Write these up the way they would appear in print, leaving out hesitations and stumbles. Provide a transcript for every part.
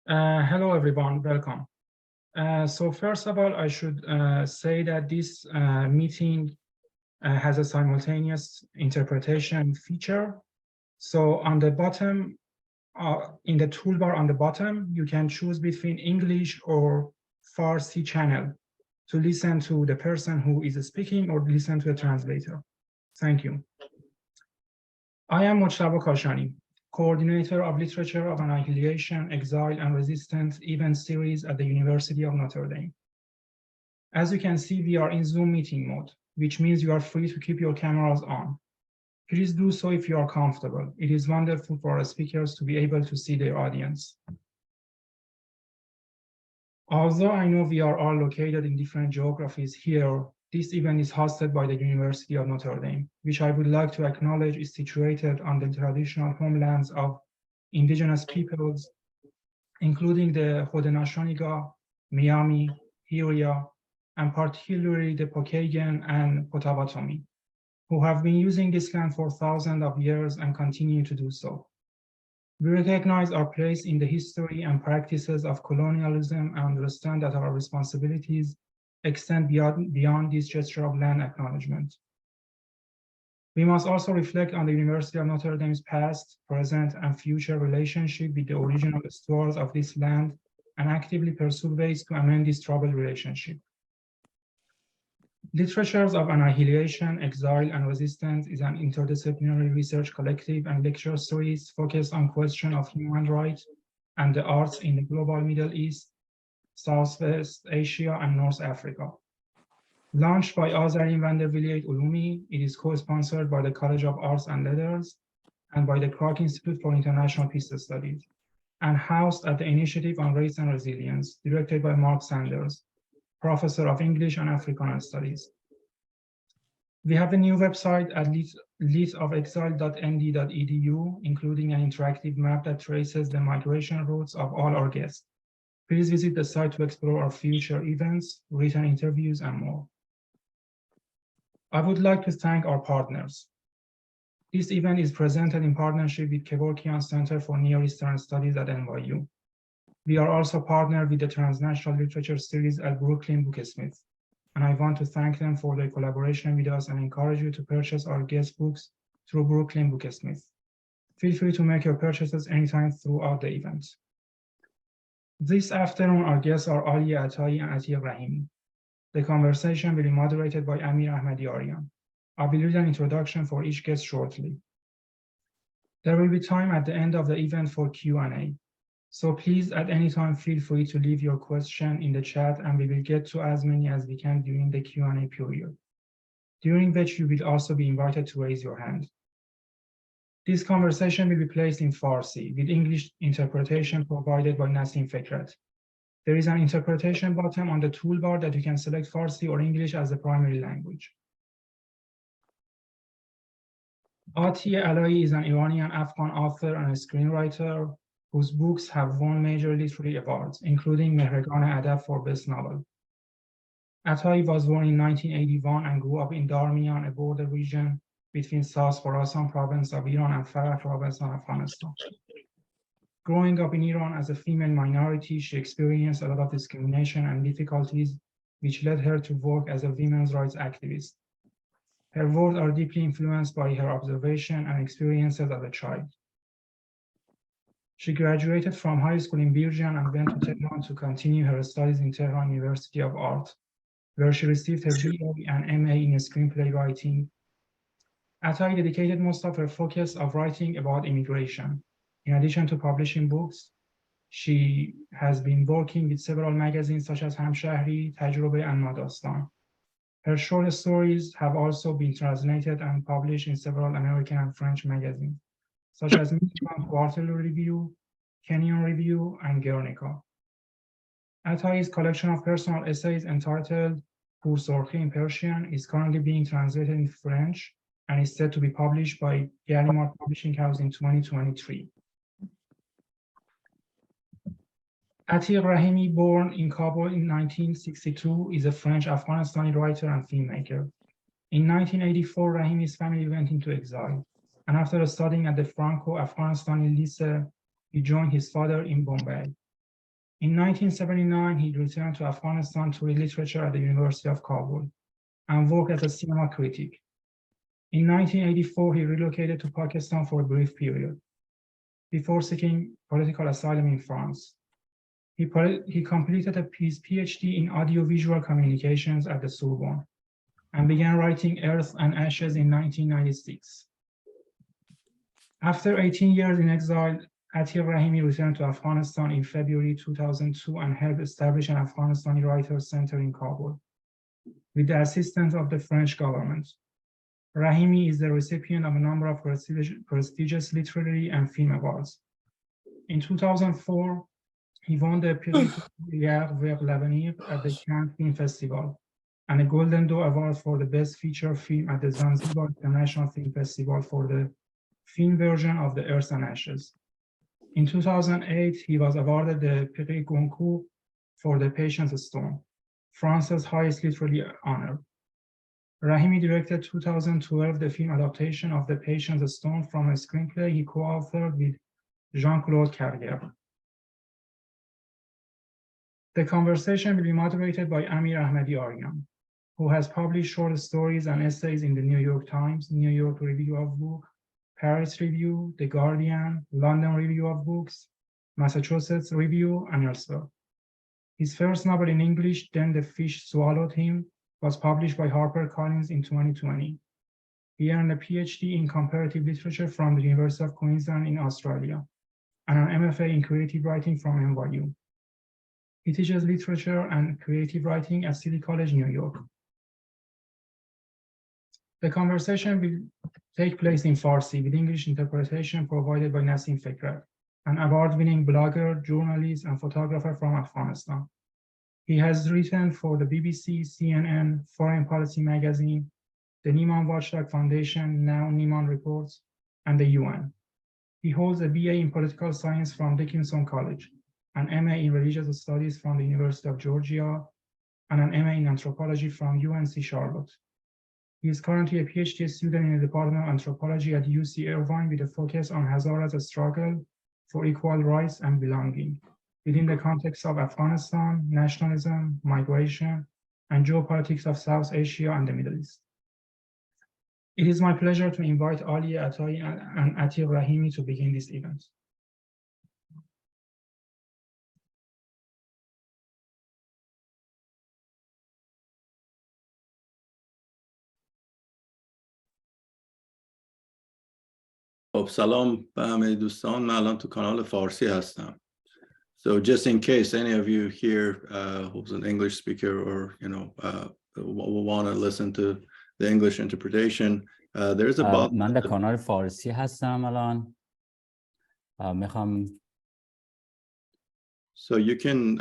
Hello, everyone. Welcome. So first of all, I should say that this meeting has a simultaneous interpretation feature. So on the bottom, in the toolbar on the bottom, you can choose between English or Farsi channel to listen to the person who is speaking or listen to a translator. Thank you. I am Mojtaba Kashani, Coordinator of Literature of Annihilation, Exile, and Resistance event series at the University of Notre Dame. As you can see, we are in Zoom meeting mode, which means you are free to keep your cameras on. Please do so if you are comfortable. It is wonderful for our speakers to be able to see their audience. Although I know we are all located in different geographies here, this event is hosted by the University of Notre Dame, which I would like to acknowledge is situated on the traditional homelands of indigenous peoples, including the Haudenosaunee, Miami, Huron, and particularly the Pokagon and Potawatomi, who have been using this land for thousands of years and continue to do so. We recognize our place in the history and practices of colonialism and understand that our responsibilities extend beyond this gesture of land acknowledgement. We must also reflect on the University of Notre Dame's past, present, and future relationship with the original stewards of this land and actively pursue ways to amend this troubled relationship. Literatures of Annihilation, Exile, and Resistance is an interdisciplinary research collective and lecture series focused on questions of human rights and the arts in the global Middle East, Southwest Asia, and North Africa. Launched by Azarin Vandervilliers Ulumi, it is co-sponsored by the College of Arts and Letters and by the Clark Institute for International Peace Studies, and housed at the Initiative on Race and Resilience, directed by Mark Sanders, Professor of English and African Studies. We have a new website at litofexile.nd.edu, including an interactive map that traces the migration routes of all our guests. Please visit the site to explore our future events, written interviews, and more. I would like to thank our partners. This event is presented in partnership with Kevorkian Center for Near Eastern Studies at NYU. We are also partnered with the Transnational Literature Series at Brooklyn Booksmith, and I want to thank them for their collaboration with us and encourage you to purchase our guest books through Brooklyn Booksmith. Feel free to make your purchases anytime throughout the event. This afternoon, our guests are Alie, Ataee, and Atiq Rahimi. The conversation will be moderated by Amir Ahmadi Arian. I will read an introduction for each guest shortly. There will be time at the end of the event for Q&A. So please, at any time, feel free to leave your question in the chat and we will get to as many as we can during the Q&A period, during which you will also be invited to raise your hand. This conversation will be placed in Farsi with English interpretation provided by Nasim Fikret. There is an interpretation button on the toolbar that you can select Farsi or English as the primary language. Ataee Alie is an Iranian-Afghan author and a screenwriter whose books have won major literary awards, including Mehregan Adab for Best Novel. Ataee was born in 1981 and grew up in Darmian, a border region between South Khorasan province of Iran and Farah province of Afghanistan. Growing up in Iran as a female minority, she experienced a lot of discrimination and difficulties, which led her to work as a women's rights activist. Her words are deeply influenced by her observation and experiences as a child. She graduated from high school in Birjan and went to Tehran to continue her studies in Tehran University of Art, where she received her BA and MA in screenplay writing. Ataee dedicated most of her focus of writing about immigration. In addition to publishing books, she has been working with several magazines such as Hamshahri, Tajrobe, and Madastan. Her short stories have also been translated and published in several American and French magazines, such as Midtown Quarterly Review, Kenyon Review, and Guernica. Ataee's collection of personal essays entitled Pour Sorkhi in Persian is currently being translated in French and is set to be published by Gallimard Publishing House in 2023. Atiq Rahimi, born in Kabul in 1962, is a French-Afghanistani writer and filmmaker. In 1984, Rahimi's family went into exile. and after studying at the Franco-Afghanistani Lycée, he joined his father in Bombay. In 1979, he returned to Afghanistan to read literature at the University of Kabul and worked as a cinema critic. In 1984, he relocated to Pakistan for a brief period before seeking political asylum in France. He completed his PhD in audiovisual communications at the Sorbonne and began writing Earth and Ashes in 1996. After 18 years in exile, Atiq Rahimi returned to Afghanistan in February 2002 and helped establish an Afghanistani Writers Center in Kabul with the assistance of the French government. Rahimi is the recipient of a number of prestigious literary and film awards. In 2004, he won the Prix vers l'avenir at the Cannes Film Festival and a Golden Doe Award for the Best Feature Film at the Zanzibar International Film Festival for the film version of The Earth and Ashes. In 2008, he was awarded the Prix Goncourt for The Patient's Stone, France's highest literary honor. Rahimi directed 2012 the film adaptation of The Patient's Stone from a screenplay he co-authored with Jean-Claude Carrière. The conversation will be moderated by Amir Ahmadi Arian, who has published short stories and essays in the New York Times, New York Review of Books, Paris Review, The Guardian, London Review of Books, Massachusetts Review, and elsewhere. His first novel in English, Then the Fish Swallowed Him, was published by HarperCollins in 2020. He earned a PhD in comparative literature from the University of Queensland in Australia, and an MFA in creative writing from NYU. He teaches literature and creative writing at City College, New York. The conversation will take place in Farsi with English interpretation provided by Nasim Fikret, an award-winning blogger, journalist, and photographer from Afghanistan. He has written for the BBC, CNN, Foreign Policy Magazine, the Nieman Watchdog Foundation, now Nieman Reports, and the UN. He holds a BA in Political Science from Dickinson College, an MA in Religious Studies from the University of Georgia, and an MA in Anthropology from UNC Charlotte. He is currently a PhD student in the Department of Anthropology at UC Irvine with a focus on Hazara's struggle for equal rights and belonging within the context of Afghanistan, nationalism, migration, and geopolitics of South Asia and the Middle East. It is my pleasure to invite Alie, Ataee, and Atiq Rahimi to begin this event. خب سلام به همه دوستان. من الان تو کانال فارسی هستم. So just in case any of you here who's an English speaker or want to listen to the English interpretation, there's a button. من در کانال فارسی هستم الان. میخوام So you can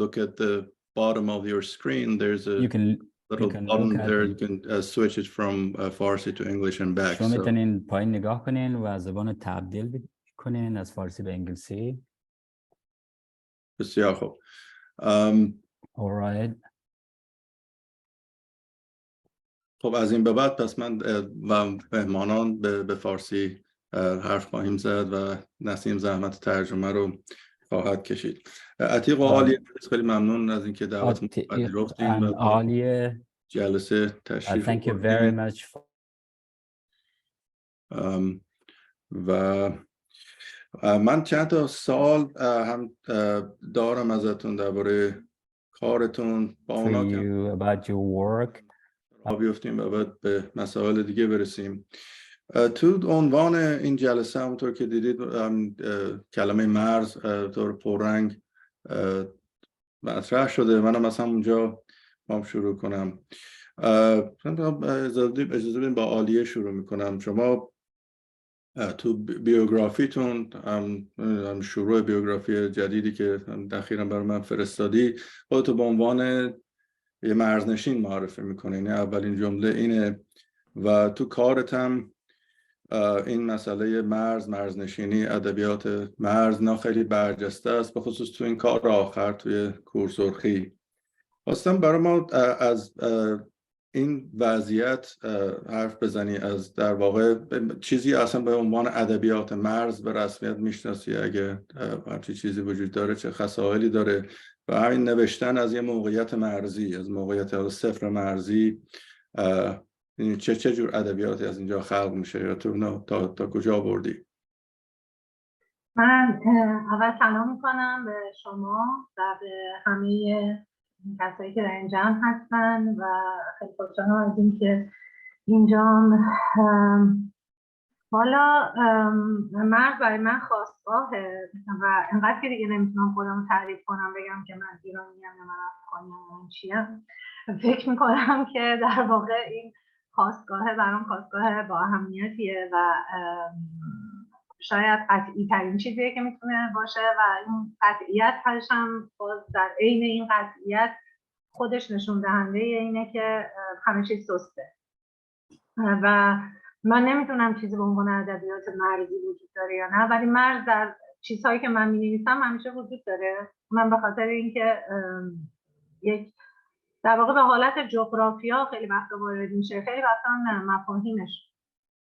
look at the bottom of your screen. There's a little button there. You can switch it from Farsi to English and back. شما میتونین پایین نگاه کنین و زبان تبدیل کنین از فارسی به انگلیسی. بسیار خوب. Alright. خب از این به بعد پس من و مهمانان به فارسی حرف خواهیم زد و نسیم زحمت ترجمه رو خواهد کشید. عتیق و عالی خیلی ممنون از اینکه دعوت ما پذیرفتین و عالیه جلسه تشریف Thank you very much. و من چند تا سوال هم دارم ازتون درباره کارتون با اونا about your work. بیفتیم و بعد به مسائل دیگه برسیم. تو عنوان این جلسه همونطور که دیدید کلمه مرز طور پررنگ مطرح شده. منم مثلا اونجا شروع کنم. اجازه بدین با عالیه شروع میکنم. شما تو بیوگرافیتون شروع بیوگرافی جدیدی که اخیراً برای من فرستادی خودتو به عنوان یه مرزنشین معرفی میکنین. اولین جمله اینه و تو کارت هم این مسئله مرزنشینی، ادبیات مرز نه خیلی برجسته است، به خصوص تو این کار آخر توی کور سرخی. خواستم برای ما از این وضعیت حرف بزنی از در واقع چیزی اصلا به عنوان ادبیات مرز به رسمیت میشناسی؟ اگه همچین چیزی وجود داره چه خصائلی داره؟ و همین نوشتن از یه موقعیت مرزی، از موقعیت صفر مرزی، چه جور ادبیاتی از اینجا خلق میشه یا تو تا کجا بردی؟ من اول سلام میکنم به شما و به همه کسایی که در این جمع هستن و خیلی خوشحالم از اینکه اینجا حالا مرز برای من خاستگاهه و انقدر که دیگه نمیتونم خودم تعریف کنم بگم که من ایرانیم یا من افغانیم یا من چیم. فکر میکنم که در واقع این خاستگاه برام خاستگاه با اهمیتیه و شاید قطعی ترین چیزیه که میتونه باشه و این قطعیت هم باز در عین این قطعیت خودش نشون دهنده اینه که همه چیز سسته و من نمیدونم چیزی به عنوان ادبیات مرزی وجود داره یا نه، ولی مرز در چیزهایی که من می‌نویسم همیشه وجود داره. من به خاطر اینکه یک در واقع به حالت جغرافیا خیلی وقتا وارد میشه، خیلی وقتا مفاهیمش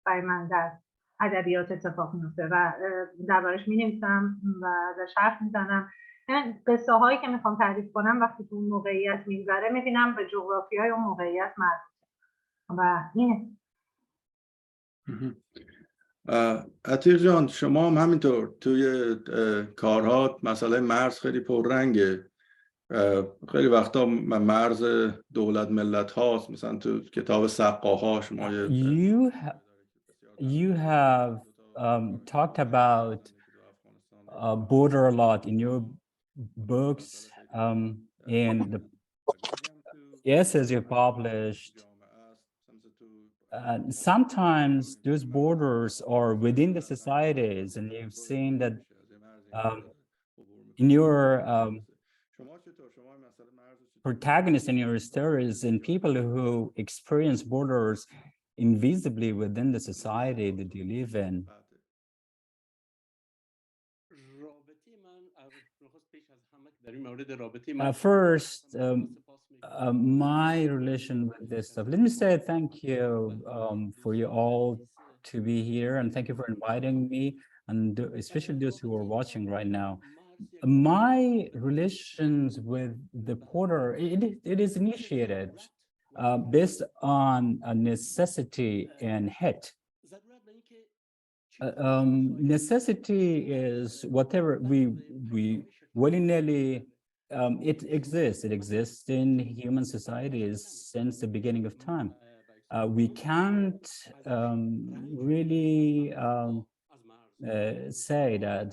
برای من در ادبیات اتفاق میفته و دربارش می‌نویسم و ازش حرف میزنم. قصه هایی که میخوام تعریف کنم وقتی تو اون موقعیت میگذره میبینم به جغرافیای اون موقعیت مربوطه و اینه. عتیق جان، شما هم همینطور توی کارها مسئله مرز خیلی پررنگه. خیلی وقتا مرز دولت ملت هاست، مثلا تو کتاب سقاها شما You have talked about border a lot in your books and the essays you published. Sometimes those borders are within the societies, and you've seen that in your protagonists in your stories and people who experience borders invisibly within the society that you live in. First, my relation with this stuff. Let me say thank you for you all to be here, and thank you for inviting me, and especially those who are watching right now. My relations with the border, it is initiated based on a necessity and hit. Necessity is whatever we willy-nilly. It exists in human societies since the beginning of time. We can't really say that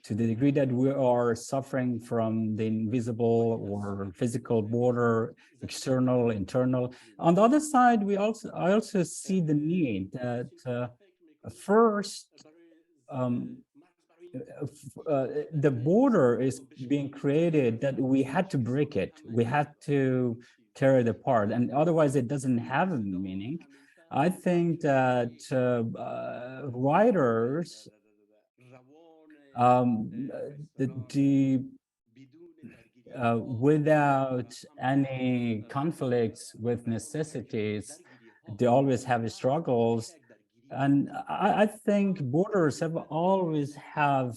to the degree that we are suffering from the invisible or physical border, external, internal. On the other side, I also see the need that first, the border is being created that we had to break it. We had to tear it apart, and otherwise it doesn't have a meaning. I think that writers, without any conflicts with necessities, they always have struggles. And I think borders have always have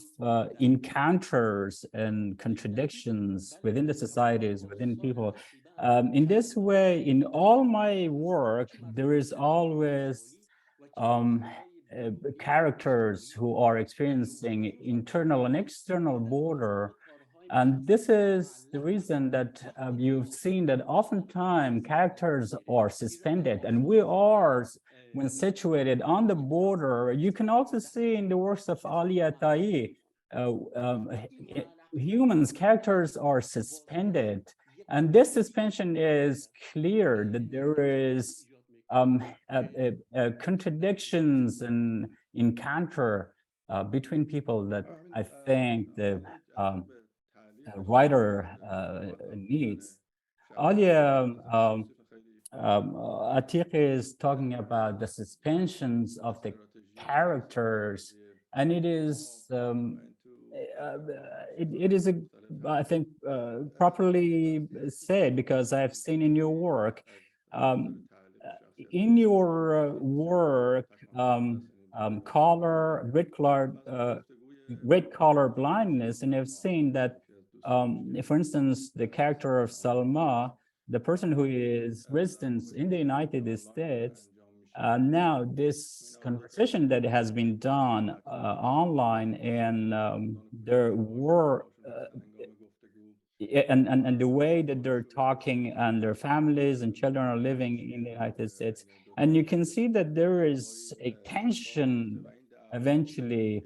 encounters and contradictions within the societies, within people. In this way, in all my work, there is always characters who are experiencing internal and external border. And this is the reason that you've seen that oftentimes characters are suspended, and we are, when situated on the border. You can also see in the works of Alie, Ataee, humans, characters are suspended. And this suspension is clear that there is contradictions and encounter between people that I think the writer needs. Alie, Atiq is talking about the suspensions of the characters, and it is it is I think properly said, because I've seen in your work, in your work, red color blindness, and I've seen that, for instance, the character of Salma, the person who is resident in the United States, now this conversation that has been done online, and there were and the way that they're talking, and their families and children are living in the United States, and you can see that there is a tension eventually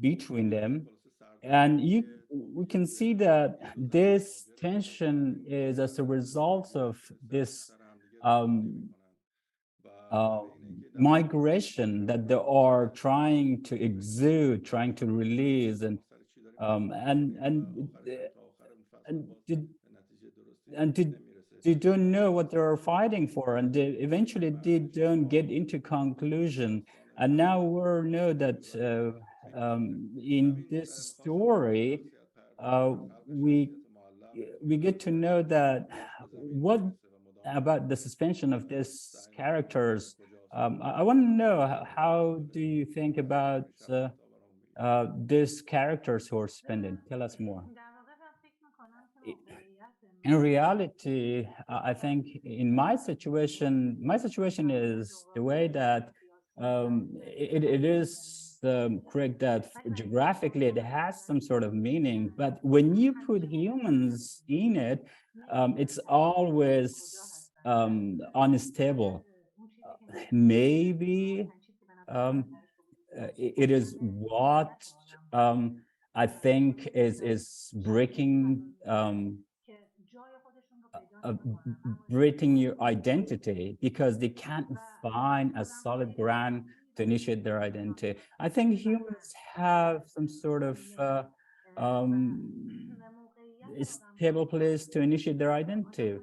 between them, and we can see that this tension is as a result of this migration that they are trying to exude, trying to release, and they don't know what they're fighting for, and eventually they don't get into conclusion. And now we know that in this story, we get to know that what about the suspension of these characters. I want to know, how do you think about these characters who are suspended? Tell us more. In reality, I think in my situation is the way that it is correct that geographically it has some sort of meaning, but when you put humans in it, it's always unstable. Maybe it is what I think is breaking your identity, because they can't find a solid ground to initiate their identity. I think humans have some sort of stable place to initiate their identity.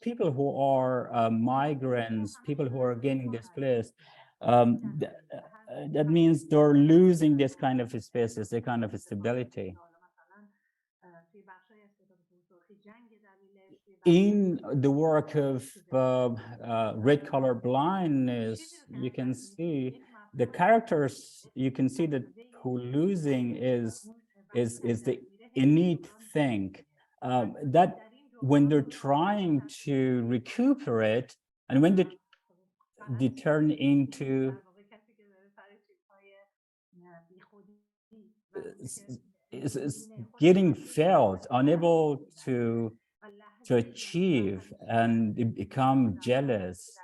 People who are migrants, people who are gaining this place, that means they're losing this kind of spaces, this kind of stability. In the work of red color blindness, you can see the characters, you can see that who losing is the innate thing, that when they're trying to recuperate, and when they turn into is getting failed, unable to achieve, and they become jealous.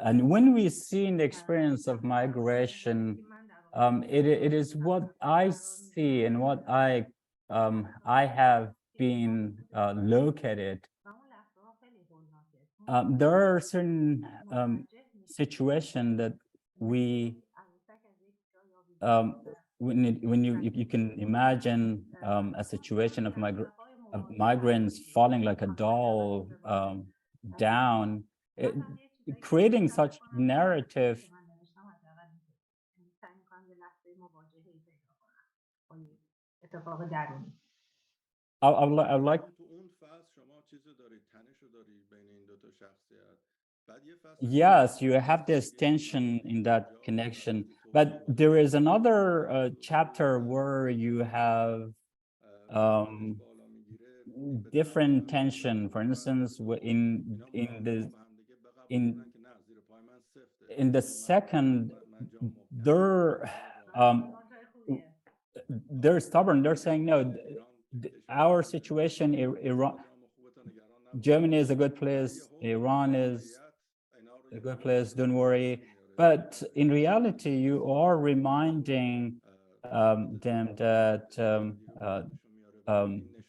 And when we see in the experience of migration, it is what I see and what I have been located. There are certain situations that we when you can imagine a situation of migrants falling like a doll down, creating such narrative. I would like. Yes, you have this tension in that connection, but there is another chapter where you have different tension. For instance, in the second, they're stubborn. They're saying no. Our situation, Iran, Germany is a good place. Iran is a good place. Don't worry. But in reality, you are reminding them that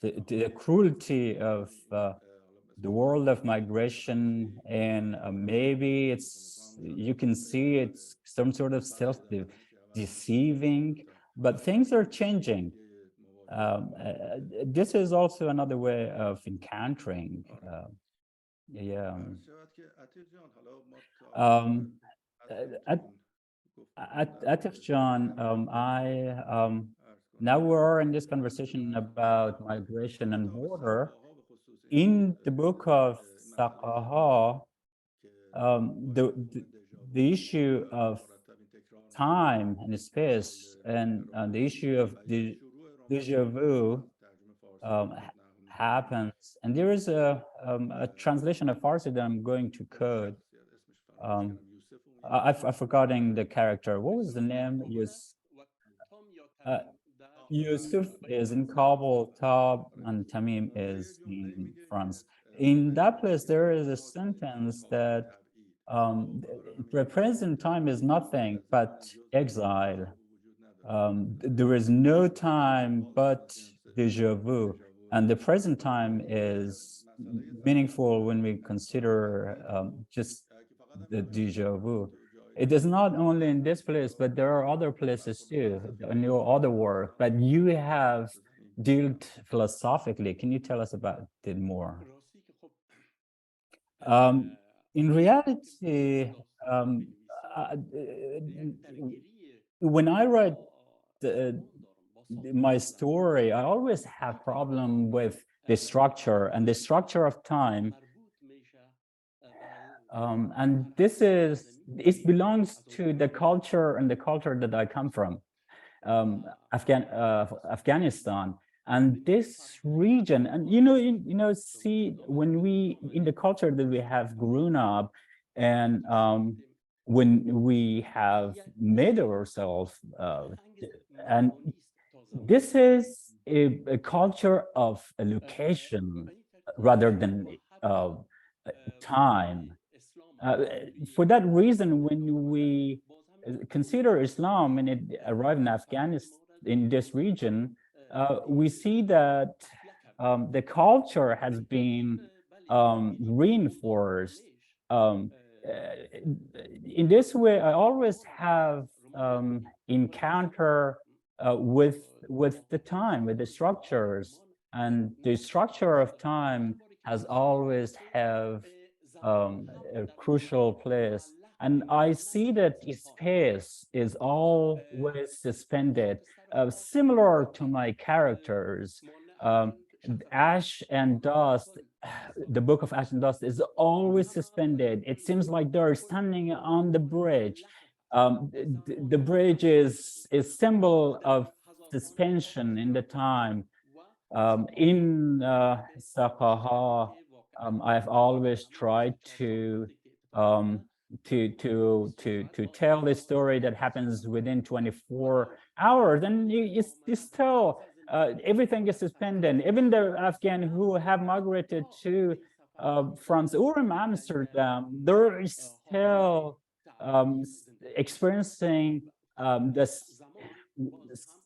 the cruelty of the world of migration, and maybe you can see it's some sort of self-deceiving, but things are changing. This is also another way of encountering. Atiq John, now we're in this conversation about migration and border. In the book of Ataee, the issue of time and space and the issue of the déjà vu happens. And there is a translation of Farsi that I'm going to quote. I've forgotten the character. What was the name? Yusuf is in Kabul, Tab, and Tamim is in France. In that place, there is a sentence that the present time is nothing but exile. There is no time but déjà vu. And the present time is meaningful when we consider just the déjà vu. It is not only in this place, but there are other places too, in your other work, but you have dealt philosophically. Can you tell us about it more? In reality, when I write my story, I always have problem with the structure and the structure of time. And it belongs to the culture and the culture that I come from, Afghanistan. And this region, and see, when we, in the culture that we have grown up, and when we have made ourselves, and this is a culture of a location rather than time. For that reason, when we consider Islam and it arrived in Afghanistan, in this region, we see that the culture has been reinforced. In this way, I always have encounter with the time, with the structures, and the structure of time has always have a crucial place. And I see that space is always suspended, similar to my characters. Ash and Dust, the book of Ash and Dust is always suspended. It seems like they're standing on the bridge. The bridge is a symbol of suspension in the time. In Ataee, I've always tried to tell the story that happens within 24 hours, and it's still everything is suspended. Even the Afghan who have migrated to France or Amsterdam, they're still experiencing the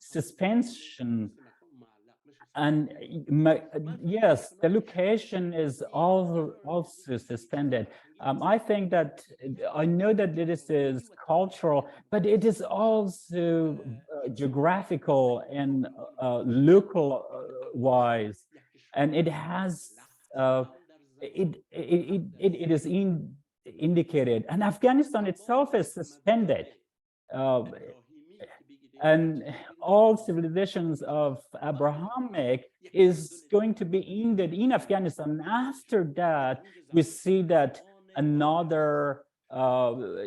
suspension. And yes, the location is also suspended. I think that I know that this is cultural, but it is also geographical and local wise, and it has it is indicated, and Afghanistan itself is suspended. And all civilizations of Abrahamic is going to be ended in Afghanistan. After that, we see that another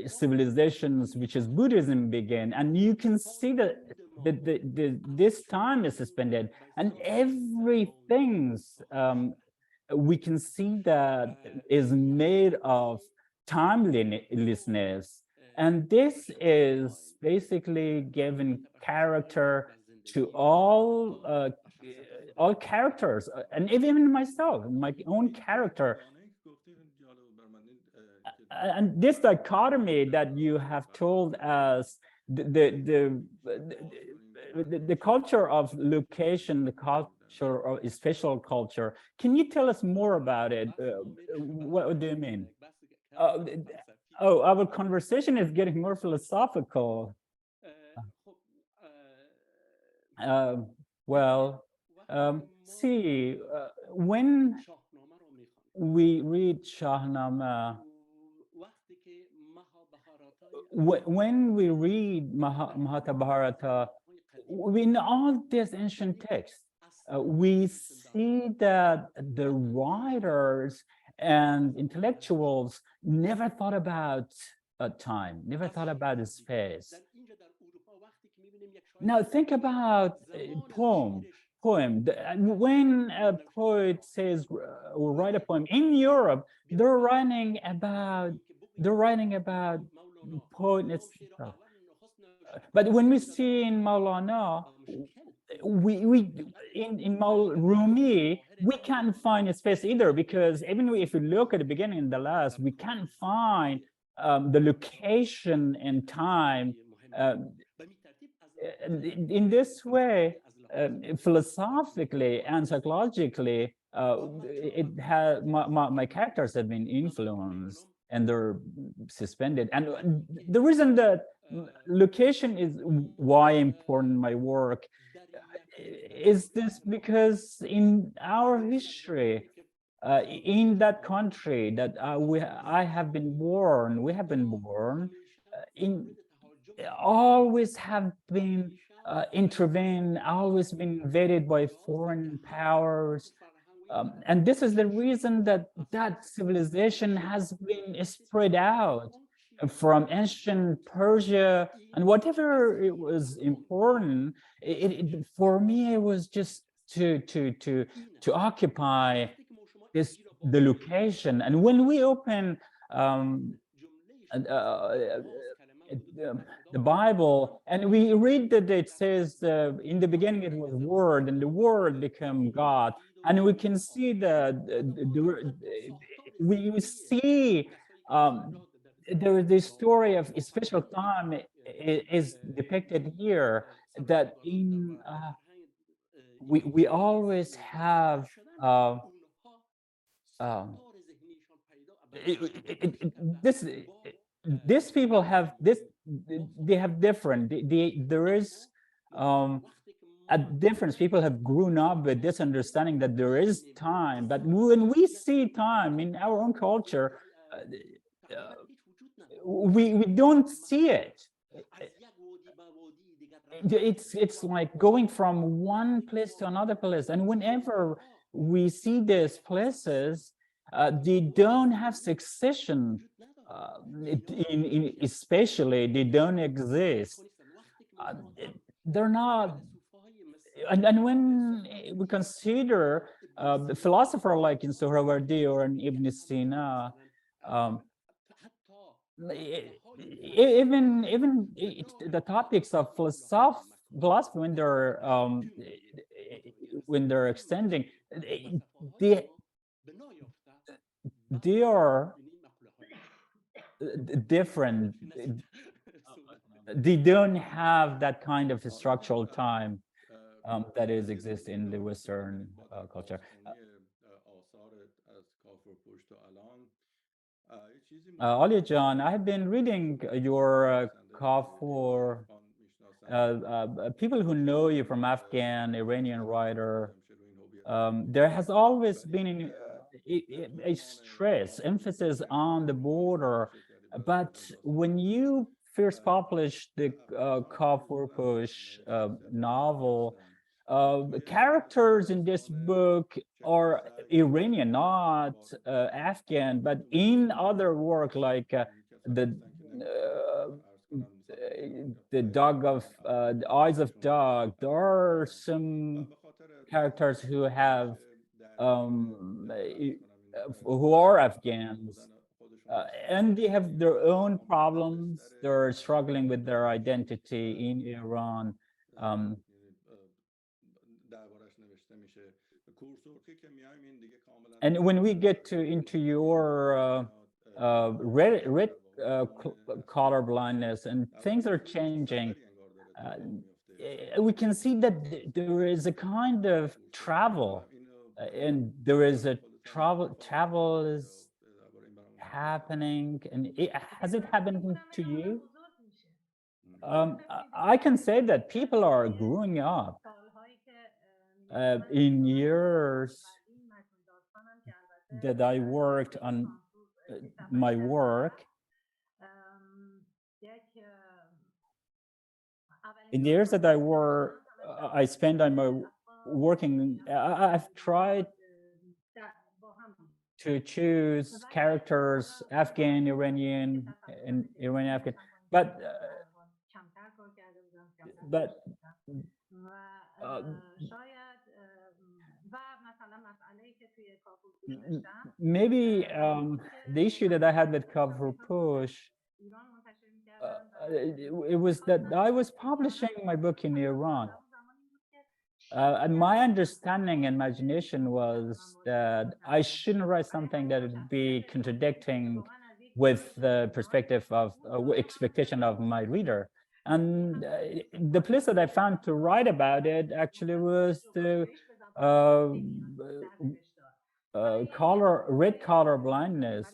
civilizations, which is Buddhism, begin, and you can see that this time is suspended, and everything we can see that is made of timelessness. And this is basically giving character to all characters, and even myself, my own character. And this dichotomy that you have told us, the culture of location, the culture of special culture. Can you tell us more about it? What do you mean? Oh, our conversation is getting more philosophical. See, when we read Shahnameh, when we read Mahabharata, in all these ancient texts, we see that the writers and intellectuals never thought about time, never thought about space. Now think about poem. When a poet says or write a poem in Europe, they're writing about poet itself. But when we see in Maulana, in Rumi, we can't find a space either, because even if you look at the beginning and the last, we can't find the location and time. In this way, philosophically and psychologically, my characters have been influenced and they're suspended. And the reason that location is why important my work is this, because in our history, in that country that we have been born, in always have been intervened, always been invaded by foreign powers. And this is the reason that civilization has been spread out from ancient Persia, and whatever it was important, for me, it was just to occupy the location. And when we open the Bible, and we read that it says in the beginning it was Word, and the Word became God, and we can see we see there is this story of a special time is depicted here, that in we always have these people have this, they have different, there is a difference. People have grown up with this understanding that there is time, but when we see time in our own culture, we don't see it. It's like going from one place to another place, and whenever we see these places, they don't have succession. Especially, they don't exist. They're not. And when we consider the philosopher like in Sohrawardi or in Ibn Sina, even the topics of philosophy when they're extending, they are different. They don't have that kind of structural time that is exists in the Western culture. Alie John, I have been reading your Kafur. People who know you from Afghan, Iranian writer, there has always been a stress, emphasis on the border. But when you first published the Kafur Push novel, characters in this book are Iranian, not Afghan, but in other work like the dog of the eyes of dog, there are some characters who have who are Afghans, and they have their own problems. They're struggling with their identity in Iran. And when we get into your red color blindness, and things are changing, we can see that there is a kind of travel, and there is a travel is happening. And has it happened to you? I can say that people are growing up in years that I worked on my work. in the years that I spent on my working, I've tried to choose characters, Afghan, Iranian, and Iranian Afghan, but maybe the issue that I had with Cover Push, it was that I was publishing my book in Iran. And my understanding and imagination was that I shouldn't write something that would be contradicting with the perspective of expectation of my reader. And the place that I found to write about it actually was the red color blindness.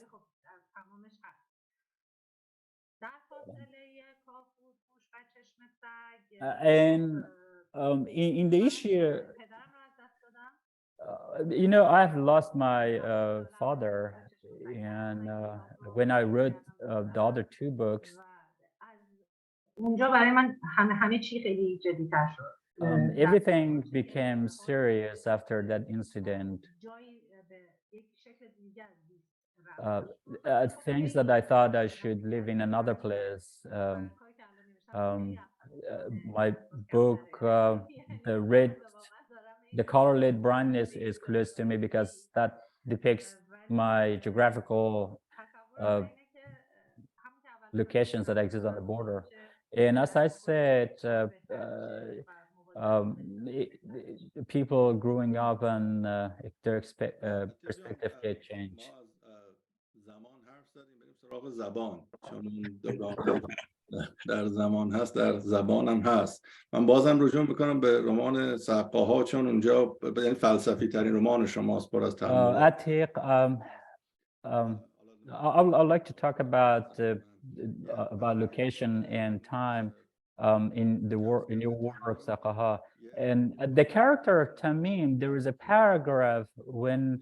And in the issue, you know, I've lost my father, and when I wrote the other two books, everything became serious after that incident. Things that I thought I should live in another place. My book, the color-lit blindness is close to me because that depicts my geographical locations that exist on the border. And as I said, people growing up and their perspective get changed. زمان حرف زدیم، بریم سراغ زبان، چون دوگانه در زمان هست، در زبان هم هست. من بازم رجوع میکنم به رمان سقاها، چون اونجا یعنی فلسفی ترین رمان شماست، پر از تأملات. Atiq, I'd like to talk about location and time in your work, Saqaha. And the character of Tamim, there is a paragraph when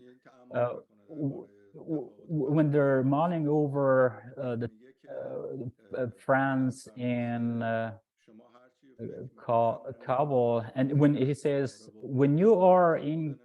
they're mulling over France and Kabul, and when he says, when you are in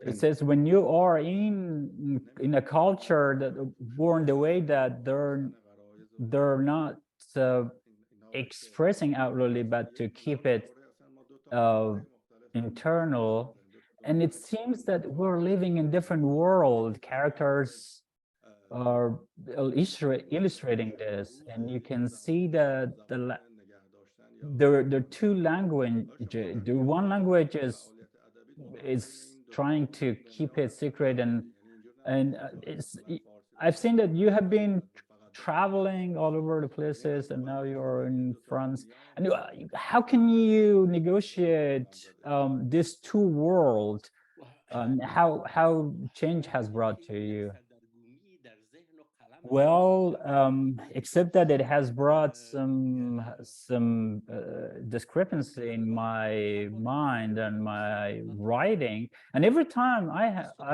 it says when you are in a culture that born the way that they're not expressing outwardly, but to keep it internal. And it seems that we're living in different world. Characters are illustrating this, and you can see that there are two languages. The one language is trying to keep it secret, and I've seen that you have been traveling all over the places, and now you're in France. And how can you negotiate these two worlds? How change has brought to you? Well, except that it has brought some discrepancy in my mind and my writing. And every time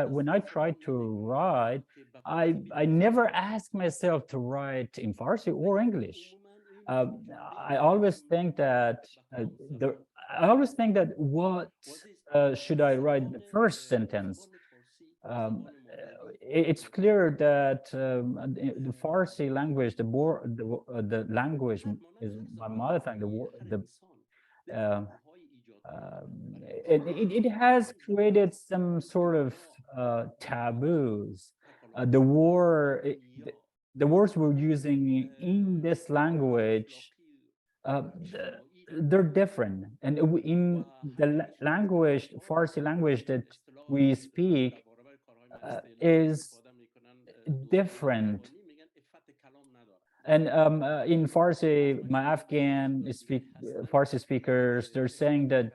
when I try to write, I never ask myself to write in Farsi or English. I always think that what should I write the first sentence? It's clear that the Farsi language, the language is my mother tongue. It has created some sort of taboos. The words we're using in this language, they're different, and in the language, Farsi language that we speak, is different. And in Farsi, my Afghan Farsi speakers, they're saying that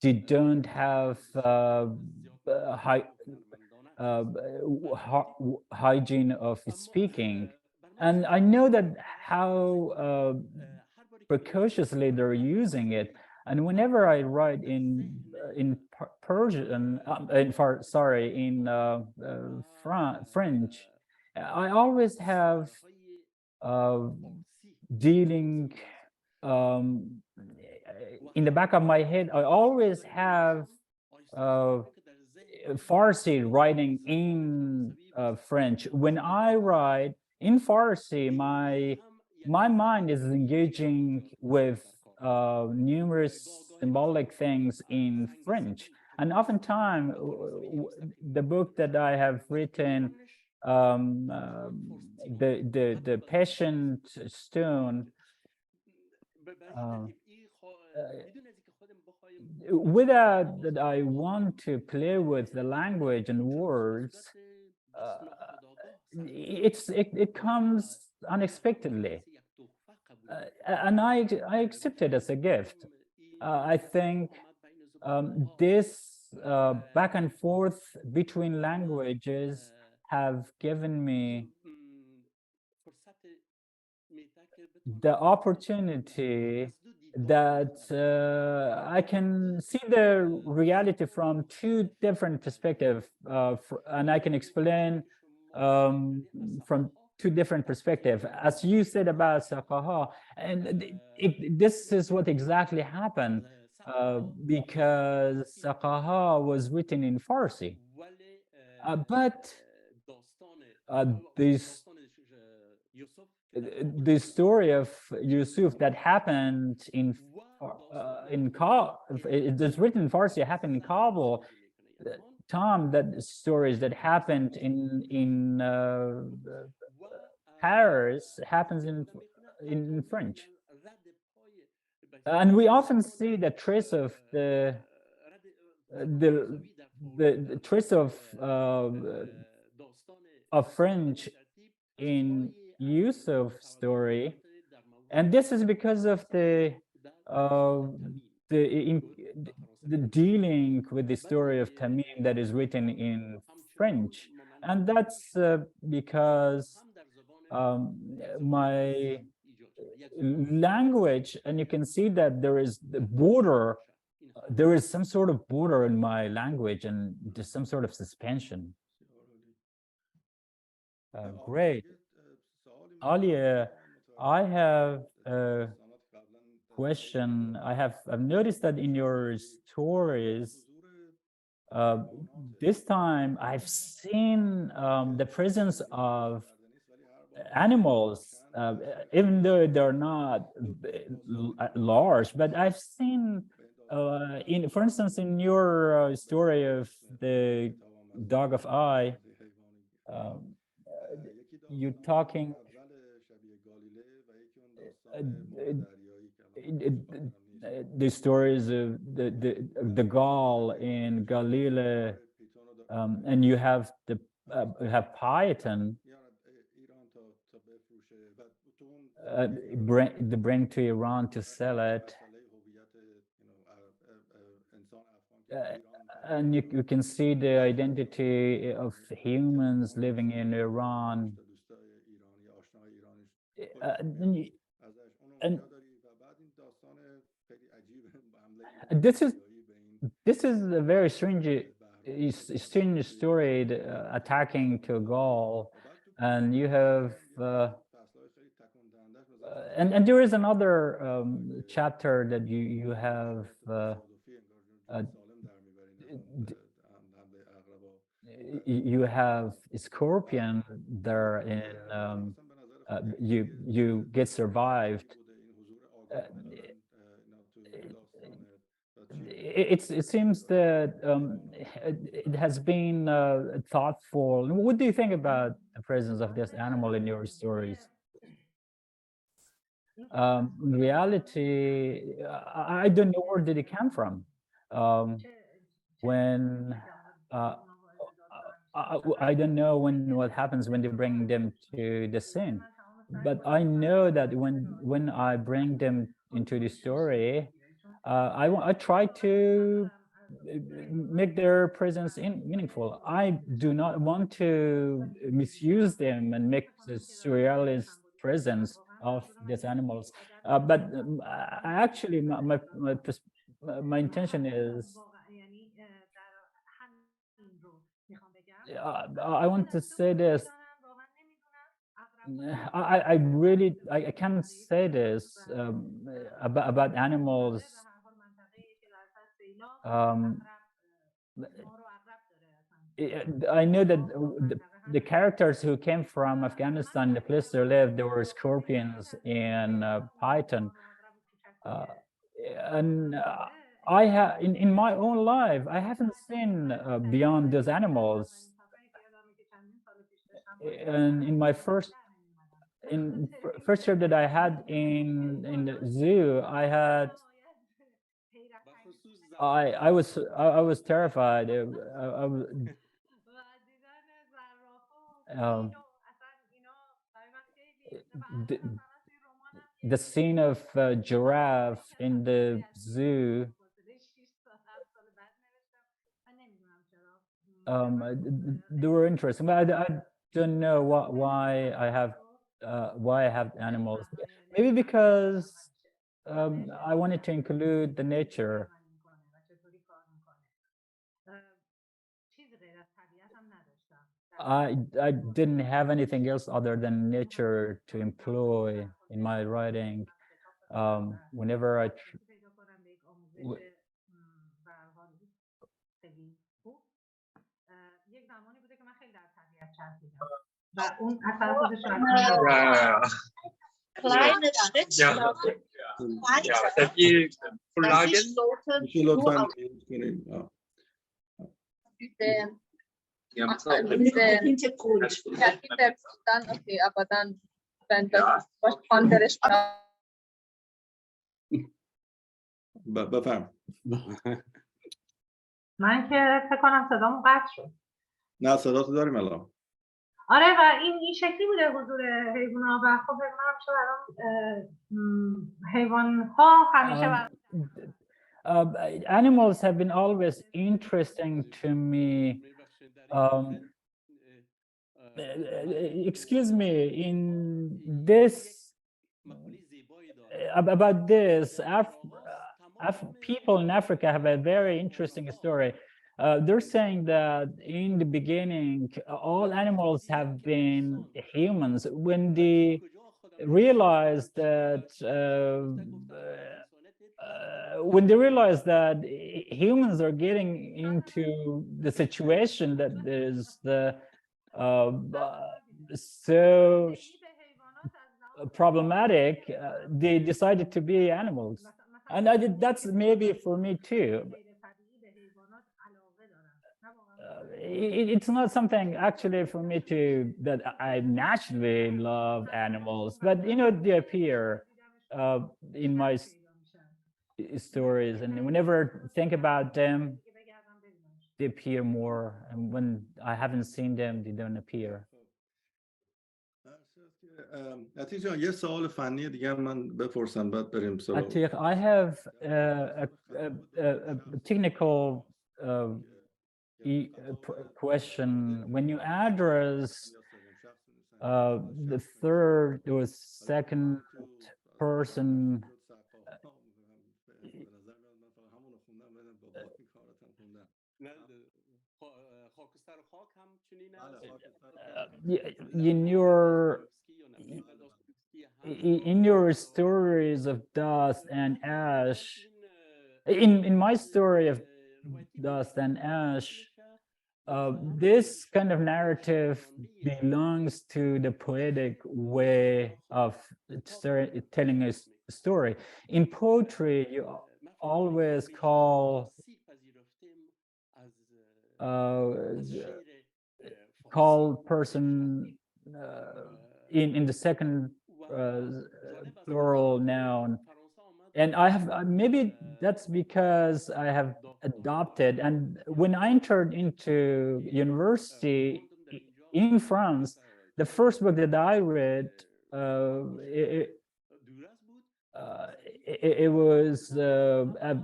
they don't have hygiene of speaking. And I know that how precociously they're using it. And whenever I write in Persian, in French, I always have dealing in the back of my head. I always have Farsi writing in French. When I write in Farsi, my mind is engaging with numerous symbolic things in French. And oftentimes, the book that I have written, the Patient Stone, without that I want to play with the language and words, it comes unexpectedly, and I accept it as a gift. I think this back and forth between languages have given me the opportunity that I can see the reality from two different perspectives, and I can explain from two different perspectives. As you said about Saqaha, and this is what exactly happened, because Saqaha was written in Farsi, but the story of Yusuf that happened in Kabul, it's written in Farsi, happened in Kabul. Tom, that stories that happened in Paris happens in French, and we often see the trace of the trace of French in Yusuf's story, and this is because of the dealing with the story of Tamim that is written in French, and that's because my language, and you can see that there is the border, there is some sort of border in my language, and there's some sort of suspension. Great. Alie, I have a question. I've noticed that in your stories, this time I've seen the presence of animals, even though they're not large, but I've seen, for instance, in your story of the dog of Eye, you're talking the stories of the Gaul in Galilee, and you have the Python, bring to Iran to sell it, and you can see the identity of humans living in Iran. And this is a very strange story, attacking to Gaul, and you have and there is another chapter that you have you have a scorpion there in you get survived. It seems that it has been thoughtful. What do you think about the presence of this animal in your stories? In reality, I don't know where did it come from. When I don't know what happens when they bring them to the scene, but I know that when I bring them into the story, I try to make their presence meaningful. I do not want to misuse them and make the surrealist presence of these animals. But actually, my intention is I want to say this. I really I can't say this about animals. I know that the characters who came from Afghanistan, the place they lived, there were scorpions and python. And I have in my own life, I haven't seen beyond those animals. And in my first trip that I had in the zoo, I was terrified. The scene of giraffe in the zoo. They were interesting, but I don't know why I have animals. Maybe because I wanted to include the nature. I didn't have anything else other than nature to employ in my writing. Whenever I kleine Schritt. Ja, die Collagen. Hintergrund. Ja, dann okay, aber dann wenn das was anderes بفهم. من که فکر کنم صدامو قطع شد. نه صداتو داریم الان. آره و این شکلی بوده حضور حیوانات و خب من همیشه برام حیوان‌ها همیشه animals have been always interesting to me. Excuse me, in this about this, people in Africa have a very interesting story. They're saying that in the beginning, all animals have been humans. When they realized that humans are getting into the situation that is so problematic, they decided to be animals, and that's maybe for me too. It's not something actually for me that I naturally love animals, but you know, they appear in my stories, and whenever I think about them, they appear more, and when I haven't seen them, they don't appear. Atiq جان یه سوال فنی دیگه من بپرسم بعد بریم سراغ. Atiq, I have a technical question. When you address the third or second person, in your stories of dust and ash, in my story of dust and ash, this kind of narrative belongs to the poetic way of telling a story. In poetry, you always call person in the second plural noun, and I have maybe that's because I have adopted, and when I entered into university in France, the first book that I read, it was a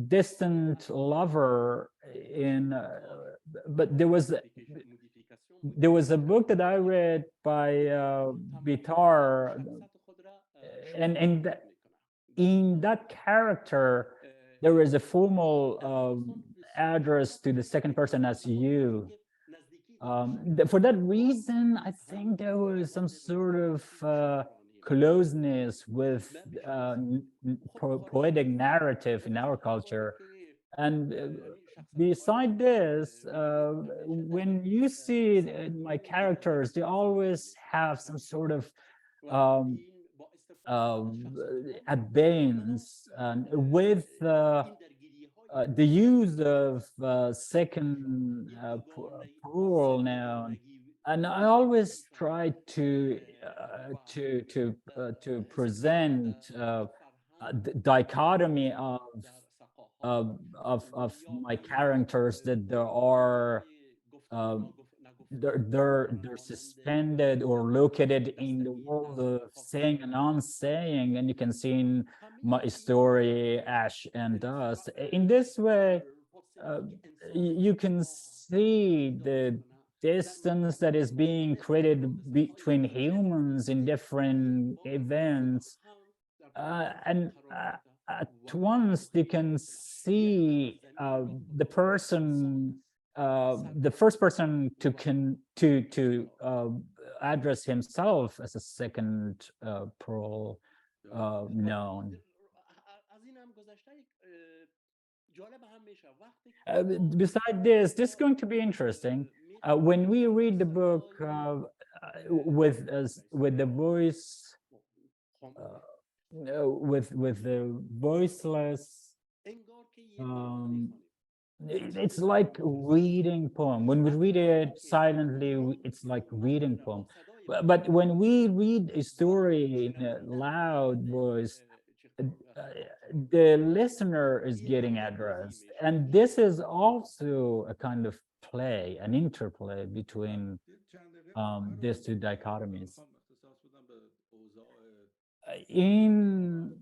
distant lover but there was a book that I read by Bitar, and in that character there is a formal address to the second person as you, For that reason, I think there was some sort of closeness with poetic narrative in our culture. And beside this, when you see my characters, they always have some sort of abeyance, and with the use of second plural noun, and I always try to present the dichotomy of my characters, that there are they're suspended or located in the world of saying and unsaying, and you can see in my story Ash and Dust. In this way, you can see the distance that is being created between humans in different events, and at once you can see the person, the first person to address himself as a second plural noun. Beside this is going to be interesting. When we read the book with the voice, with the voiceless, it's like reading poem. When we read it silently, it's like reading poem. But when we read a story in a loud voice, the listener is getting addressed, and this is also a kind of play, an interplay between these two dichotomies. In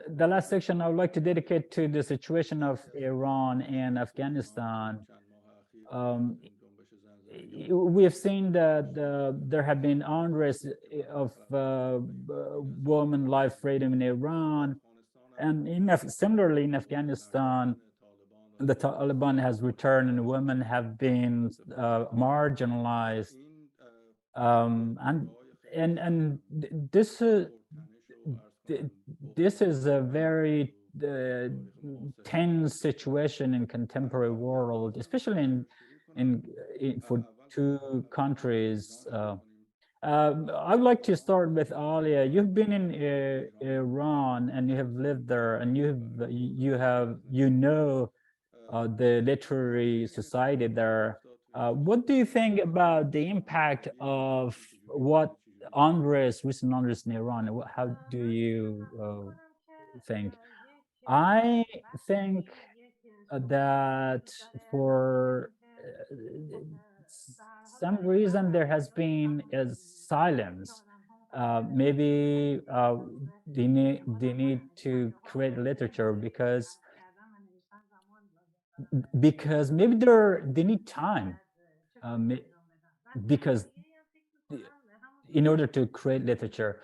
the last section, I would like to dedicate to the situation of Iran and Afghanistan. We have seen that there have been unrest of women life freedom in Iran, and similarly in Afghanistan, the Taliban has returned and women have been marginalized, and this is a very tense situation in contemporary world, especially for two countries. I would like to start with Alie. You've been in Iran and you have lived there, and you know the literary society there. What do you think about the impact of what recent unrest in Iran? How do you think? I think that for some reason there has been a silence. Maybe they need to create literature because maybe they need time, because in order to create literature.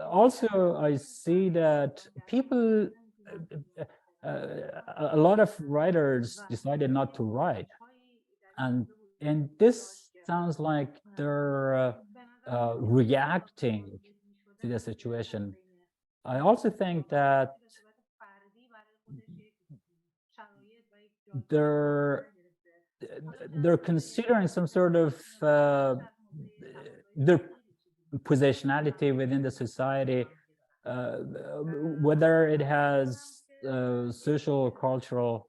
Also, I see that people, a lot of writers decided not to write, and this sounds like they're reacting to the situation. I also think that they're considering some sort of their positionality within the society, whether it has social, cultural,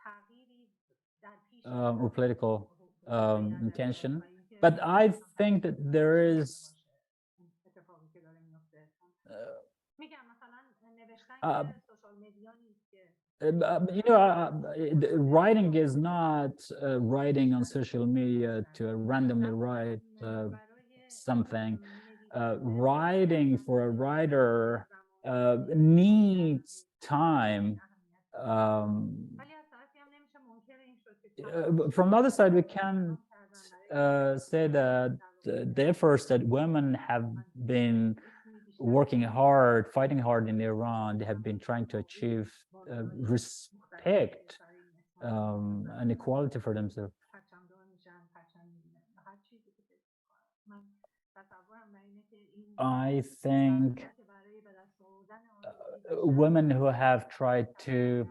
or political intention. But I think that there is writing is not writing on social media to randomly write something. Writing for a writer needs time. From the other side, we can say that the efforts that women have been working hard, fighting hard in Iran, they have been trying to achieve respect and equality for themselves. پرچمدار میشن، پرچم می‌بینن. هر چیزی که فکر می‌کنن. من تصورم بر اینه که این I think که برای به دست آوردن آزادی women who have tried to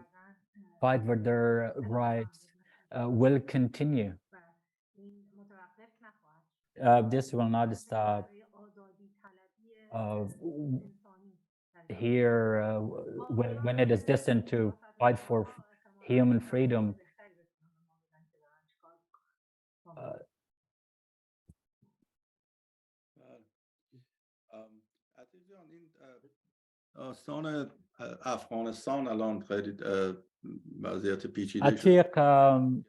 fight for their rights will continue. و این متوقف نخواهد شد. This will not stop برای آزادی طلبی انسانی here when it is destined to fight for human freedom. عتیق جان، این داستان افغانستان الان خیلی وضعیت پیچیده شده. Atiq,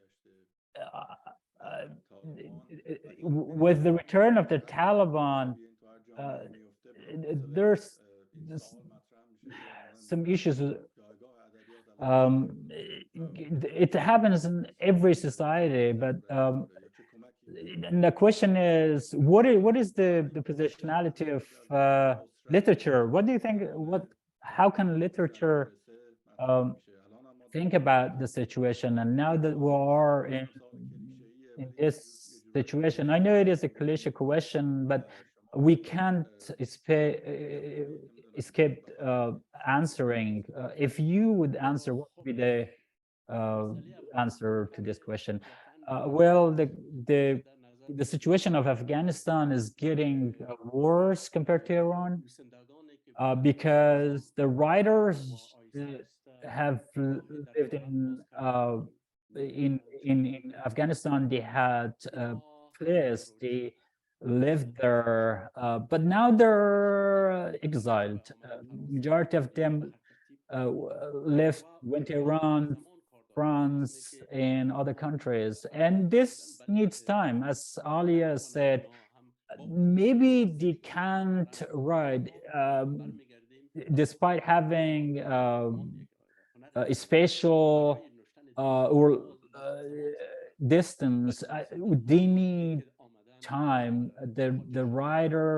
with the return of the Taliban, there's some issues. It happens in every society, but and the question is, what is the positionality of literature? What do you think? How can literature think about the situation? And now that we are in this situation, I know it is a cliche question, but we can't escape answering. If you would answer, what would be the answer to this question? Well, the situation of Afghanistan is getting worse compared to Iran because the writers have lived in Afghanistan. They had a place, they lived there, but now they're exiled. Majority of them went to Iran, France, and other countries, and this needs time. As Alie said, maybe they can't write despite having a spatial or distance. They need time. The writer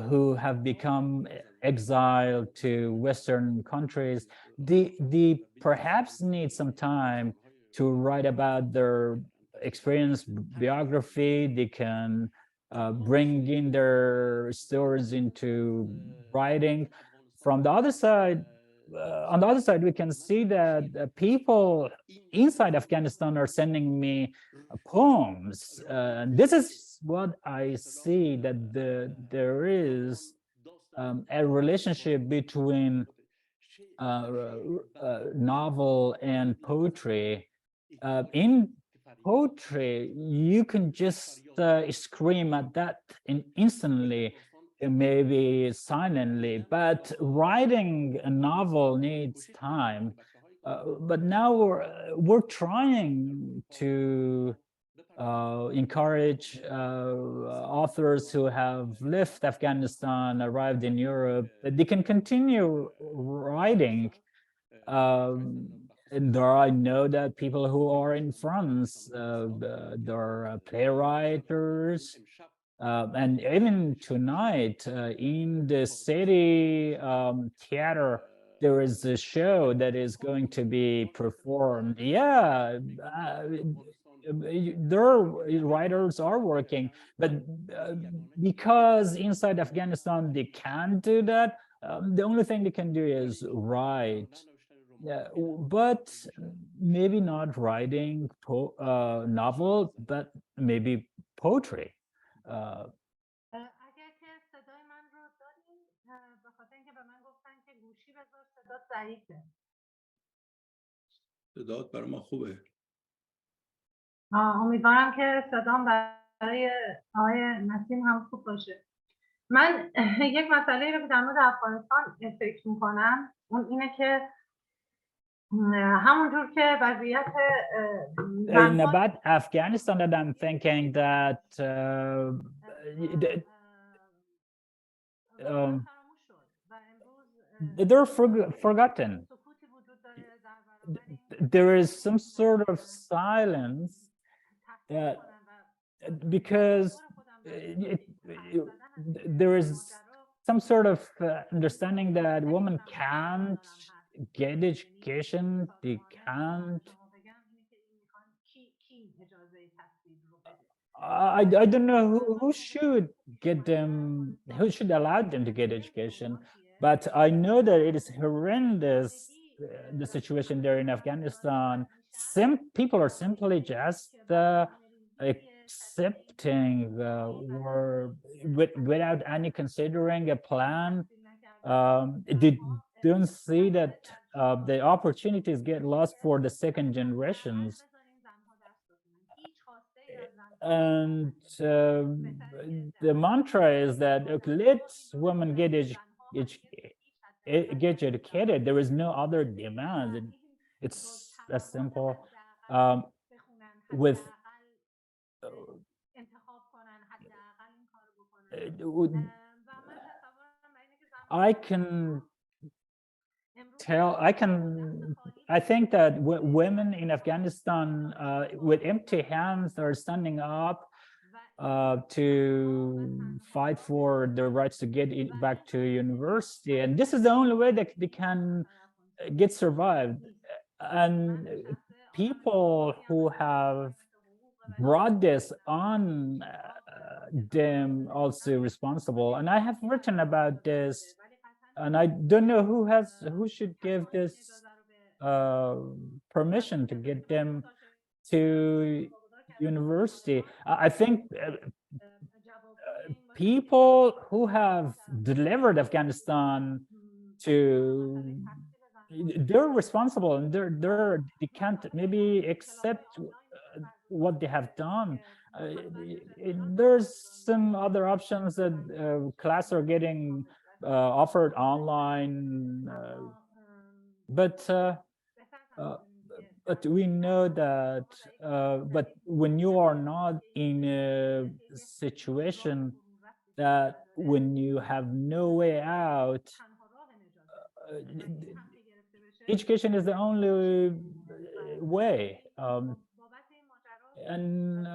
who have become exiled to Western countries, they perhaps need some time to write about their experience, biography. They can bring in their stories into writing. From the other side, on the other side, we can see that people inside Afghanistan are sending me poems. This is what I see, that there is a relationship between novel and poetry. In poetry, you can just scream at that instantly, maybe silently, but writing a novel needs time. But now we're trying to encourage authors who have left Afghanistan, arrived in Europe, that they can continue writing. And I know that people who are in France, there are playwrights, and even tonight in the city theater, there is a show that is going to be performed. Yeah, their writers are working, but because inside Afghanistan they can't do that, the only thing they can do is write. Yeah, but maybe not writing novel, but maybe poetry. اگر که صدای من رو دارین، به خاطر اینکه به من گفتن که گوشی بذار صدات ضعیفه. صدات برای ما خوبه. امیدوارم که صدام برای آقای نسیم هم خوب باشه. من یک مسئله رو که در مورد افغانستان فکر میکنم، اون اینه که همونجور که وضعیت about Afghanistan, that I'm thinking that they're forgotten. There is some sort of silence that because there is some sort of understanding that women can't get education, they can't اجازه تصویر رو بده. I don't know who should get them, who should allow them to get education, but I know that it is horrendous, the situation there in Afghanistan. People are simply just accepting or without any considering a plan. They don't see that the opportunities get lost for the second generations. And the mantra is that, okay, let women get educated. There is no other demand. It's as simple. With I can tell, I think that women in Afghanistan with empty hands are standing up to fight for their rights to get back to university, and this is the only way that they can get survived. And people who have brought this on them also responsible, and I have written about this, and I don't know who should give this permission to get them to university. I think people who have delivered Afghanistan to, they're responsible, and they can't maybe accept what they have done. There's some other options that class are getting offered online, but we know that, but when you are not in a situation that when you have no way out, education is the only way. And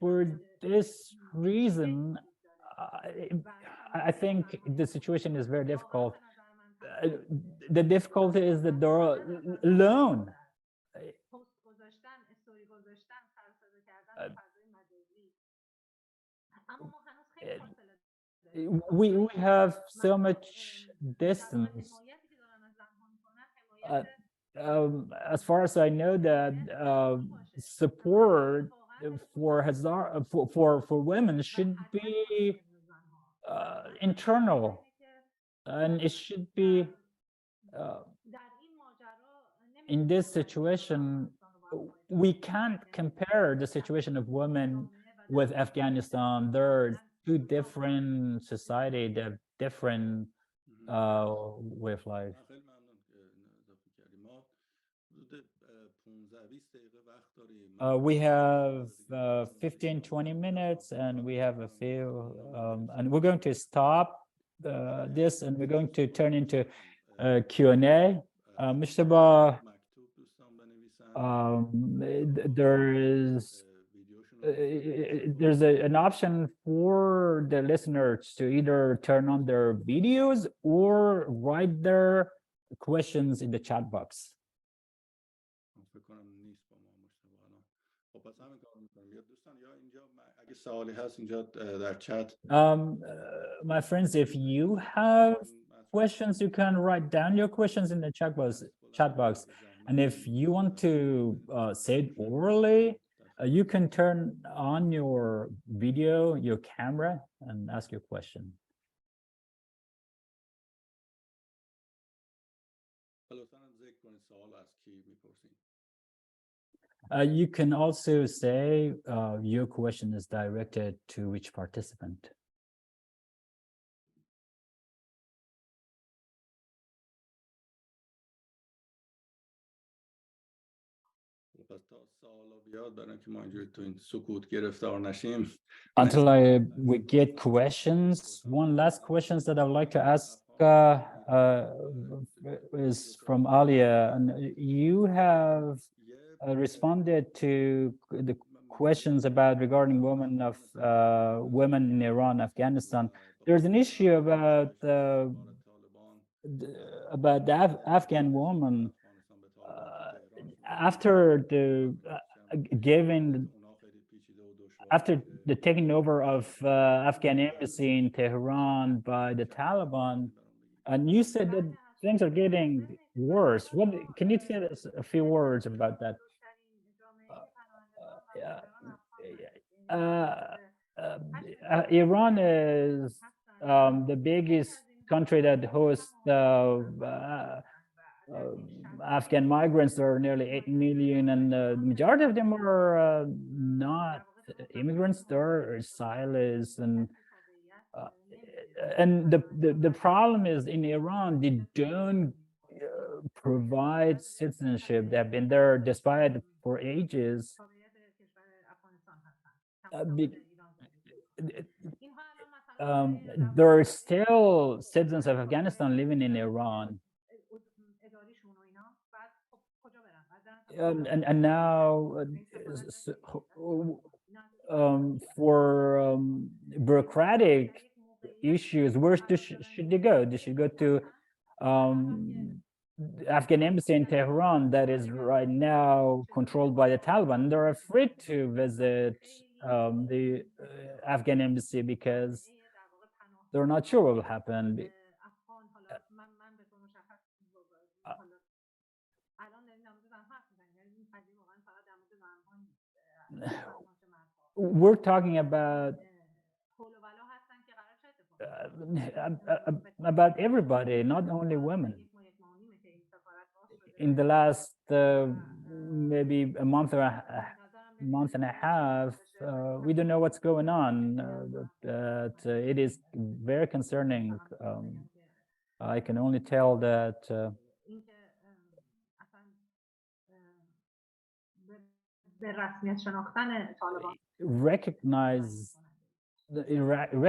for this reason, I think the situation is very difficult. The difficulty is that they're alone. We have so much distance. As far as I know, that support for women should be internal, and it should be in this situation. We can't compare the situation of women with Afghanistan. They're two different society, they're different way of life. We have 15-20 minutes, and we have a few, and we're going to stop this, and we're going to turn into Q&A. Mr. There's an option for the listeners to either turn on their videos or write their questions in the chat box. My friends, if you have questions, you can write down your questions in the chat box. And if you want to say it orally, you can turn on your video, your camera, and ask your question. You can also say your question is directed to which participant. Until we get questions, one last question that I would like to ask is from Alie, and you have responded to the questions about regarding women in Iran, Afghanistan. There's an issue about the Afghan woman after the given after the taking over of Afghan embassy in Tehran by the Taliban, and you said that things are getting worse. What can you tell us a few words about that? Iran is the biggest country that hosts Afghan migrants. There are nearly 8 million, and the majority of them are not immigrants. They're exiles, and the problem is in Iran, they don't provide citizenship. They have been there despite for ages. There are still citizens of Afghanistan living in Iran. And now for bureaucratic issues, where should they go? They should go to Afghan embassy in Tehran that is right now controlled by the Taliban. They're afraid to visit the Afghan embassy because they're not sure what will happen. We're talking about everybody, not only women. In the last maybe a month and a half, we don't know what's going on. But it is very concerning. I can only tell that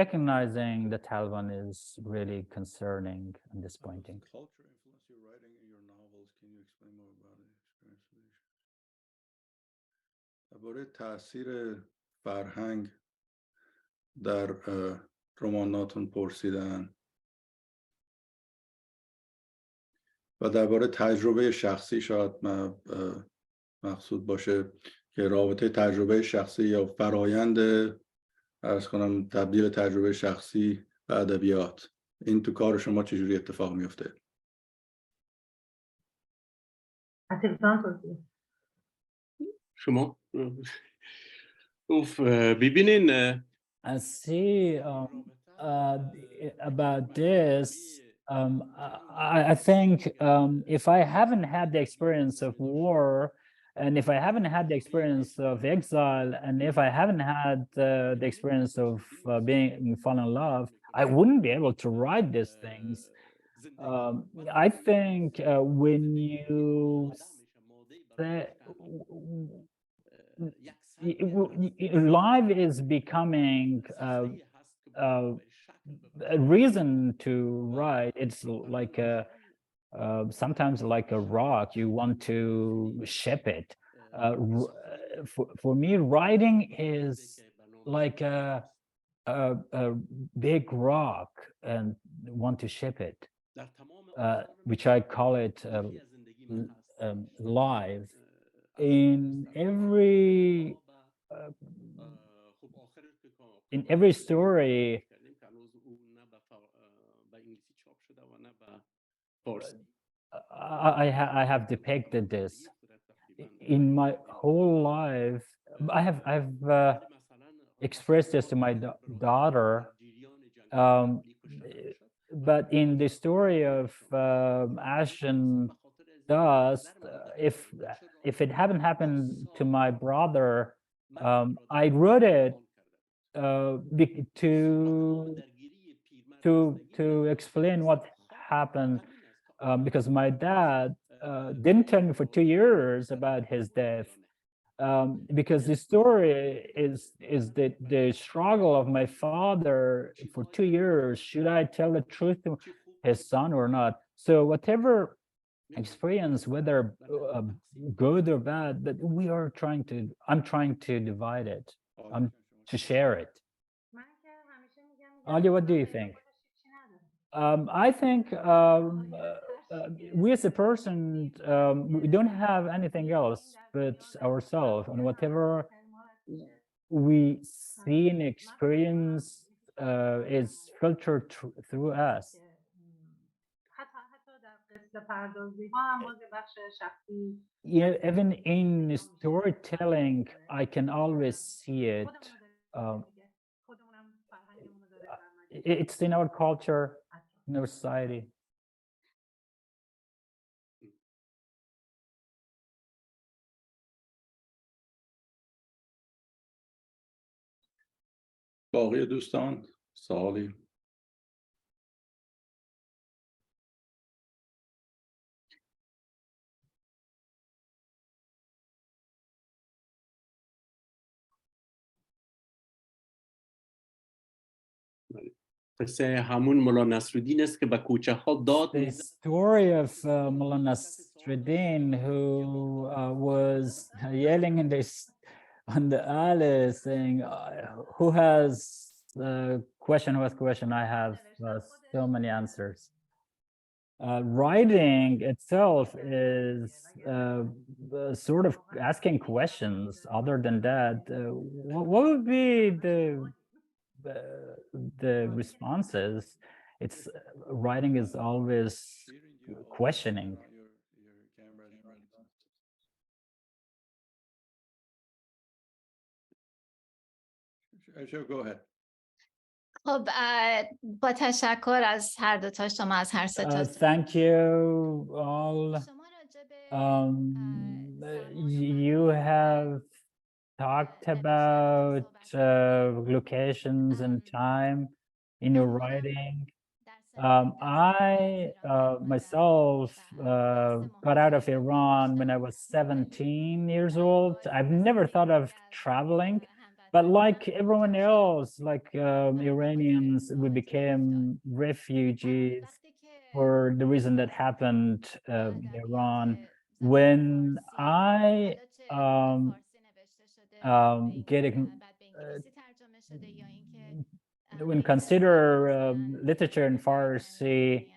recognizing the Taliban is really concerning and disappointing. Culture influence your writing in your novels. Can you explain more about it? درباره تاثیر فرهنگ در رماناتون پرسیدن و درباره تجربه شخصی شاید مقصود باشه که رابطه تجربه شخصی یا فرایند عرض کنم تبدیل تجربه شخصی به ادبیات این تو کار شما چجوری اتفاق میفته؟ شما ببینین I see about this. I think if I haven't had the experience of war, and if I haven't had the experience of exile, and if I haven't had the experience of falling in love, I wouldn't be able to write these things. I think when you say life is becoming a reason to write. It's like sometimes like a rock. You want to ship it. For me, writing is like a big rock and want to ship it, which I call it live. In every story, I have depicted this. In my whole life, I've expressed this to my daughter. But in the story of Ash and Dust, if it hadn't happened to my brother, I wrote it to explain what happened, because my dad didn't tell me for 2 years about his death, because the story is the struggle of my father for 2 years. Should I tell the truth to his son or not? So whatever experience, whether good or bad, but I'm trying to divide it, to share it. Alie, what do you think? I think we as a person, we don't have anything else but ourselves, and whatever we see and experience is filtered through us. Even in storytelling, I can always see it. It's in our culture, in our society. باقی دوستان سوالی؟ قصه همون مولا نصرالدین است که به کوچه ها داد The story of Mullah Nasruddin, who was yelling in this on the Alie, saying, "Who has question? Who has question? I have so many answers." Writing itself is sort of asking questions. Other than that, what would be the responses? It's writing is always questioning. Sure, go ahead. خب با تشکر از هر دو تا شما از هر سه تا Thank you all. You have talked about locations and time in your writing. I myself got out of Iran when I was 17 years old. I've never thought of traveling, but like everyone else, like Iranians, we became refugees for the reason that happened in Iran. When I when consider literature in Farsi,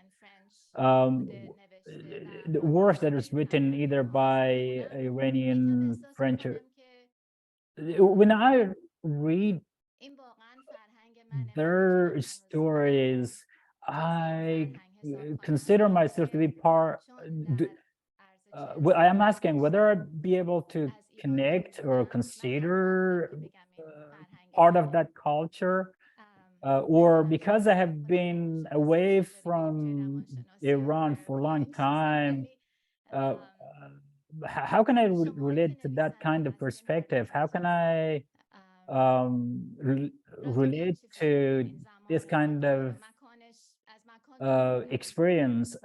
the work that is written either by Iranian, French, when I read their stories, I consider myself to be part. I am asking whether I'd be able to connect or consider part of that culture, or because I have been away from Iran for a long time, how can I relate to that kind of perspective? How can I relate to this kind of experience?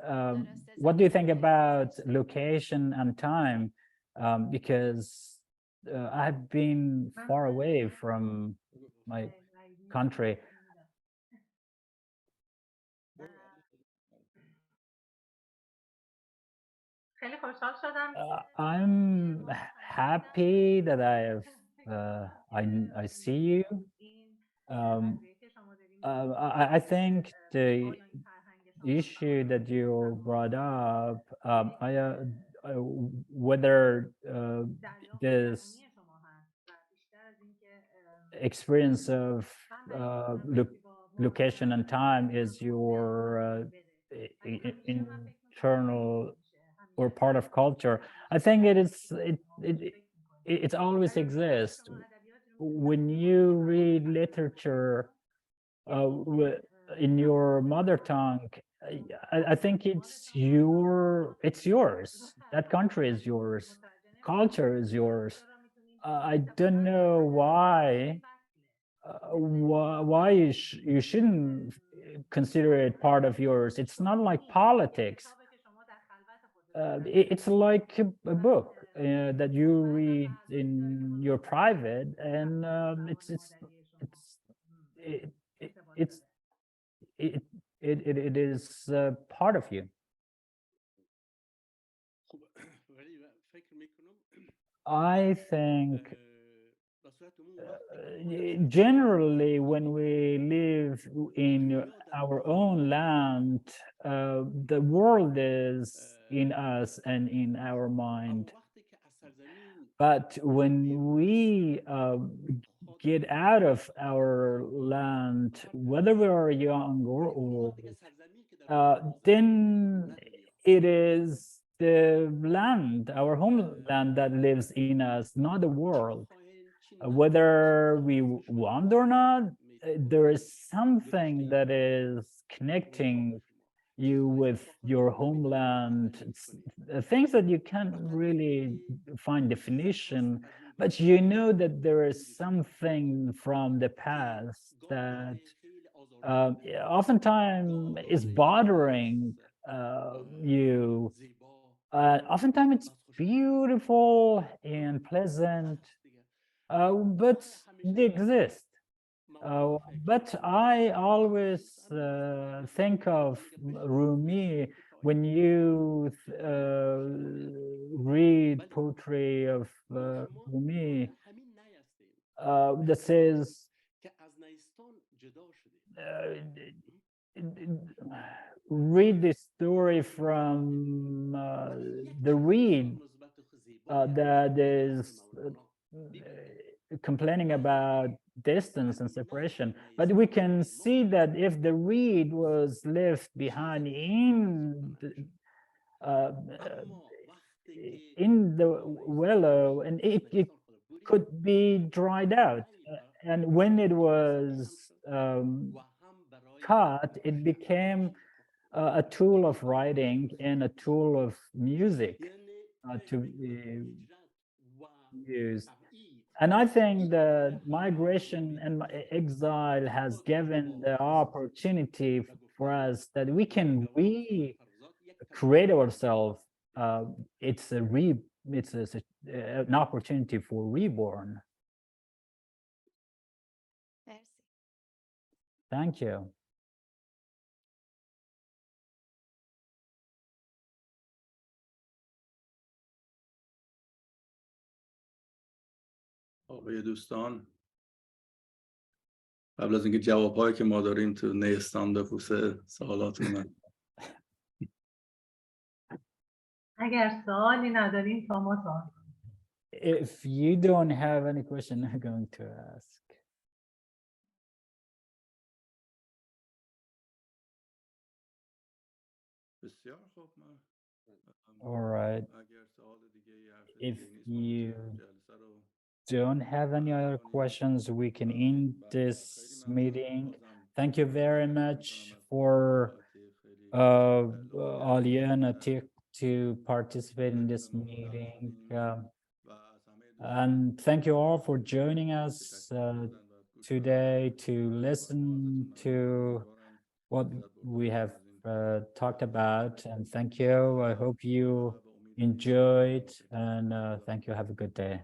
What do you think about location and time? Because I've been far away from my country. I'm happy that I see you. I think the issue that you brought up, whether this experience of location and time is your internal or part of culture. I think it always exists. When you read literature in your mother tongue, I think it's yours. That country is yours. Culture is yours. I don't know why you shouldn't consider it part of yours. It's not like politics. It's like a book that you read in your private, and it is part of you. I think generally, when we live in our own land, the world is in us and in our mind. But when we get out of our land, whether we are young or old, then it is the land, our homeland, that lives in us, not the world. Whether we want or not, there is something that is connecting you with your homeland. Things that you can't really find definition, but you know that there is something from the past that oftentimes is bothering you. Oftentimes it's beautiful and pleasant, but they exist. But I always think of Rumi when you read poetry of Rumi that says, read the story from the reed that is complaining about distance and separation, but we can see that if the reed was left behind in the willow, and it could be dried out, and when it was cut, it became a tool of writing and a tool of music to be used. And I think that migration and exile has given the opportunity for us that we can recreate ourselves. It's an opportunity for reborn. مرسی. Thank you. آقای دوستان، قبل از اینکه جوابهایی که ما داریم تو نیستان بپرسه، سوالاتون من. اگر سوالی نداریم تا ما سوال کنیم. If you don't have any question, I'm going to ask. بسیار خوب. من All right. اگر سوال دیگه If حرفی نیست، you جلسه رو don't have any other questions, we can end this meeting. Thank you very much for Alie and Atiq to participate in this meeting. And thank you all for joining us today to listen to what we have talked about. And thank you. I hope you enjoyed, and thank you. Have a good day.